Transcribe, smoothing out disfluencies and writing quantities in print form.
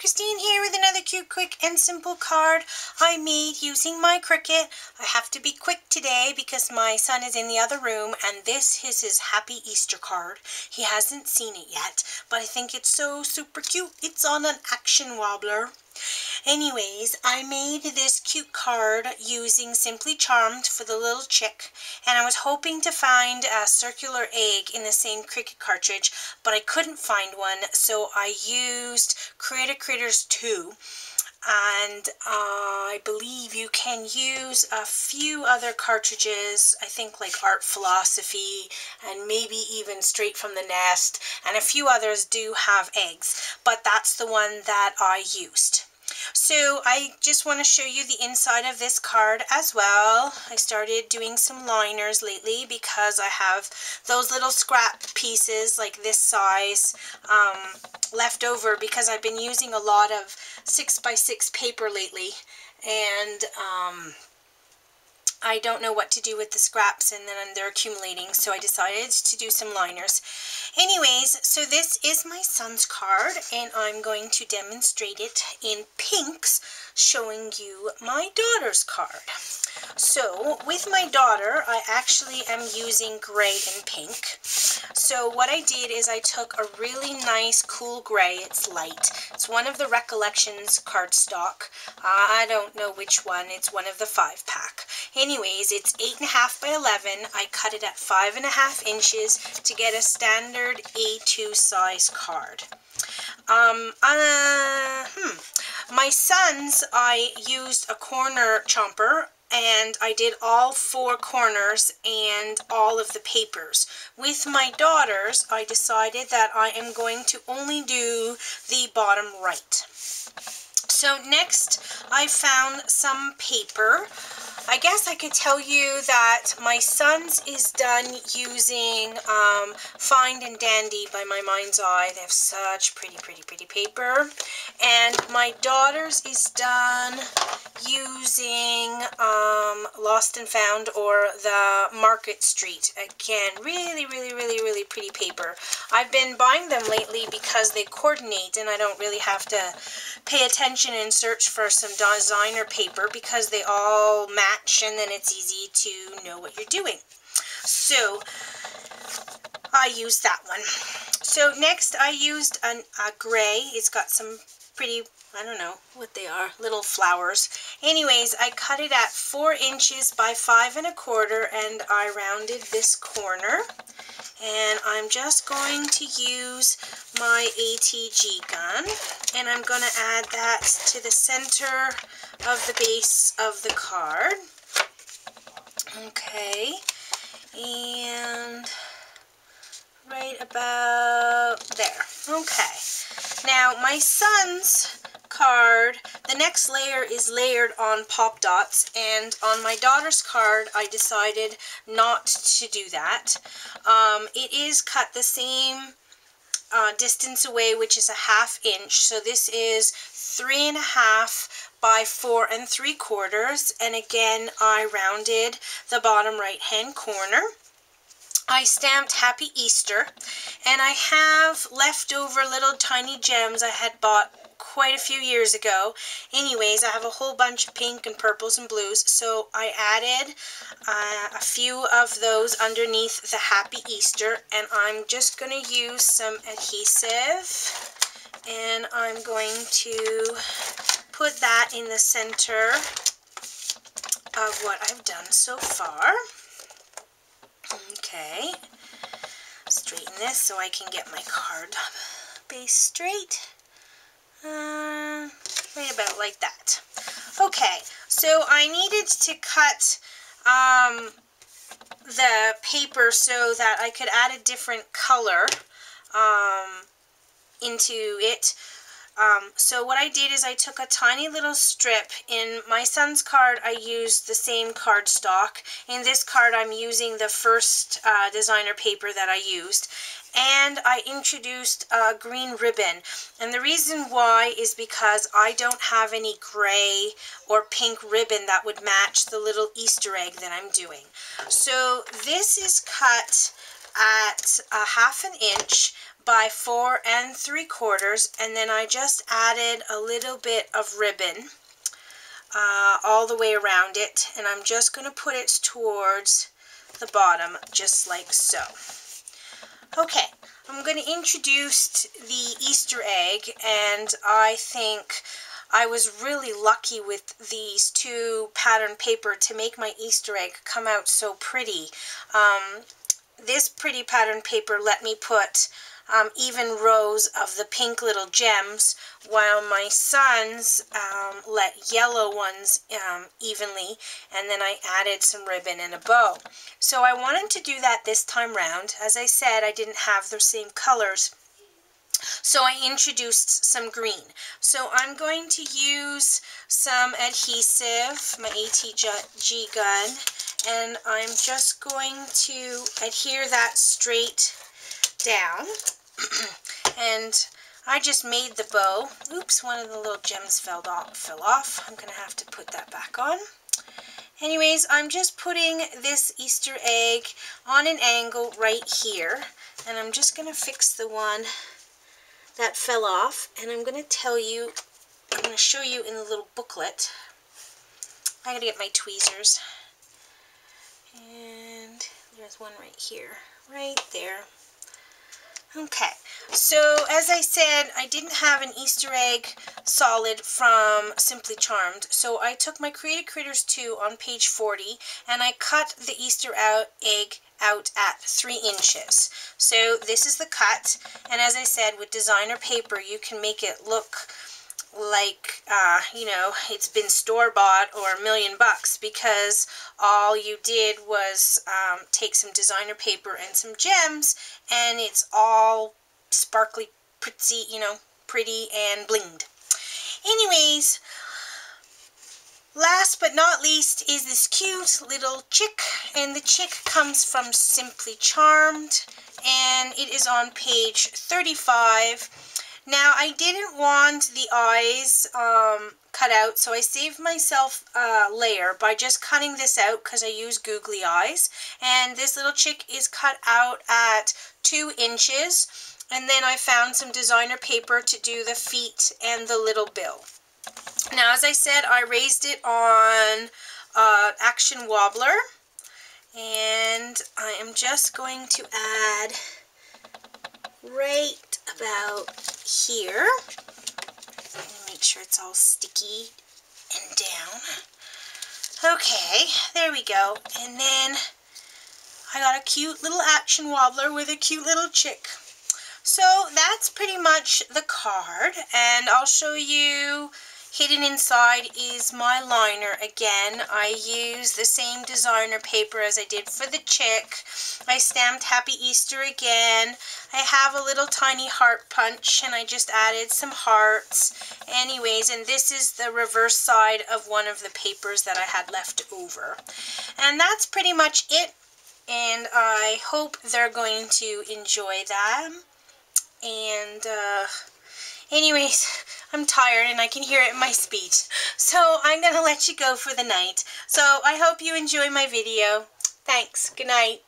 Christine here with another cute, quick, and simple card I made using my Cricut. I have to be quick today because my son is in the other room and this is his Happy Easter card. He hasn't seen it yet, but I think it's so super cute. It's on an action wobbler. Anyways, I made this cute card using Simply Charmed for the little chick, and I was hoping to find a circular egg in the same Cricut cartridge, but I couldn't find one, so I used Critters 2, and I believe you can use a few other cartridges, I think like Art Philosophy, and maybe even Straight from the Nest, and a few others do have eggs, but that's the one that I used. So I just want to show you the inside of this card as well. I started doing some liners lately because I have those little scrap pieces like this size left over because I've been using a lot of 6x6 paper lately, and I don't know what to do with the scraps, and then they're accumulating, so I decided to do some liners. Anyways, so this is my son's card, and I'm going to demonstrate it in pinks, showing you my daughter's card. So, with my daughter, I actually am using gray and pink. So what I did is I took a really nice cool gray. It's light. It's one of the Recollections cardstock. I don't know which one. It's one of the 5-pack. Anyways, it's 8.5 by 11. I cut it at 5.5 inches to get a standard A2 size card. My son's, I used a corner chomper, and I did all 4 corners and all of the papers. With my daughter's, I decided that I am going to only do the bottom right. So next, I found some paper. I guess I could tell you that my son's is done using Find and Dandy by My Mind's Eye. They have such pretty paper. And my daughter's is done using Lost and Found or the Market Street. Again, really pretty paper. I've been buying them lately because they coordinate and I don't really have to pay attention and search for some designer paper because they all match, and then it's easy to know what you're doing. So I used that one. So next I used a gray. It's got some pretty, I don't know what they are, little flowers. Anyways, I cut it at 4 inches by 5 1/4, and I rounded this corner. And I'm just going to use my ATG gun, and I'm going to add that to the center of the base of the card. Okay, and right about there. Okay, now my son's card, the next layer is layered on pop dots, and on my daughter's card I decided not to do that. It is cut the same distance away, which is a 1/2 inch, so this is 3.5 by 4 3/4, and again I rounded the bottom right hand corner. I stamped Happy Easter, and I have leftover little tiny gems I had bought quite a few years ago. Anyways, I have a whole bunch of pink and purples and blues, so I added a few of those underneath the Happy Easter, and I'm just going to use some adhesive, and I'm going to put that in the center of what I've done so far. Okay, straighten this so I can get my card base straight. Right about like that. Okay, so I needed to cut the paper so that I could add a different color into it. So what I did is I took a tiny little strip. In my son's card I used the same cardstock. In this card I'm using the first designer paper that I used, and I introduced a green ribbon, and the reason why is because I don't have any gray or pink ribbon that would match the little Easter egg that I'm doing. So this is cut at a 1/2 inch by 4 3/4, and then I just added a little bit of ribbon all the way around it, and I'm just going to put it towards the bottom, just like so. Okay, I'm going to introduce the Easter egg, and I think I was really lucky with these two pattern paper to make my Easter egg come out so pretty. This pretty pattern paper let me put even rows of the pink little gems, while my sons let yellow ones evenly, and then I added some ribbon and a bow. So I wanted to do that this time round. As I said, I didn't have the same colors, so I introduced some green. So I'm going to use some adhesive, my ATG gun, and I'm just going to adhere that straight down. And I just made the bow. Oops, one of the little gems fell off. I'm going to have to put that back on. Anyways, I'm just putting this Easter egg on an angle right here, and I'm just going to fix the one that fell off, and I'm going to show you in the little booklet. I got to get my tweezers. And there's one right here, right there. Okay, so as I said, I didn't have an Easter egg solid from Simply Charmed, so I took my Created Critters 2 on page 40, and I cut the Easter egg out at 3 inches. So this is the cut, and as I said, with designer paper, you can make it look like, you know, it's been store-bought or $1 million, because all you did was take some designer paper and some gems, and it's all sparkly, pretty, you know, pretty and blinged. Anyways, last but not least is this cute little chick, and the chick comes from Simply Charmed, and it is on page 35. Now, I didn't want the eyes cut out, so I saved myself a layer by just cutting this out, because I use googly eyes. And this little chick is cut out at 2 inches, and then I found some designer paper to do the feet and the little bill. Now, as I said, I raised it on Action Wobbler, and I am just going to add right about here. Make sure it's all sticky and down. Okay, there we go. And then I got a cute little Action Wobbler with a cute little chick. So that's pretty much the card, and I'll show you. Hidden inside is my liner again. I use the same designer paper as I did for the chick. I stamped Happy Easter again. I have a little tiny heart punch, and I just added some hearts. Anyways, and this is the reverse side of one of the papers that I had left over. And that's pretty much it, and I hope they're going to enjoy that. And anyways, I'm tired and I can hear it in my speech, so I'm going to let you go for the night. So I hope you enjoy my video. Thanks. Good night.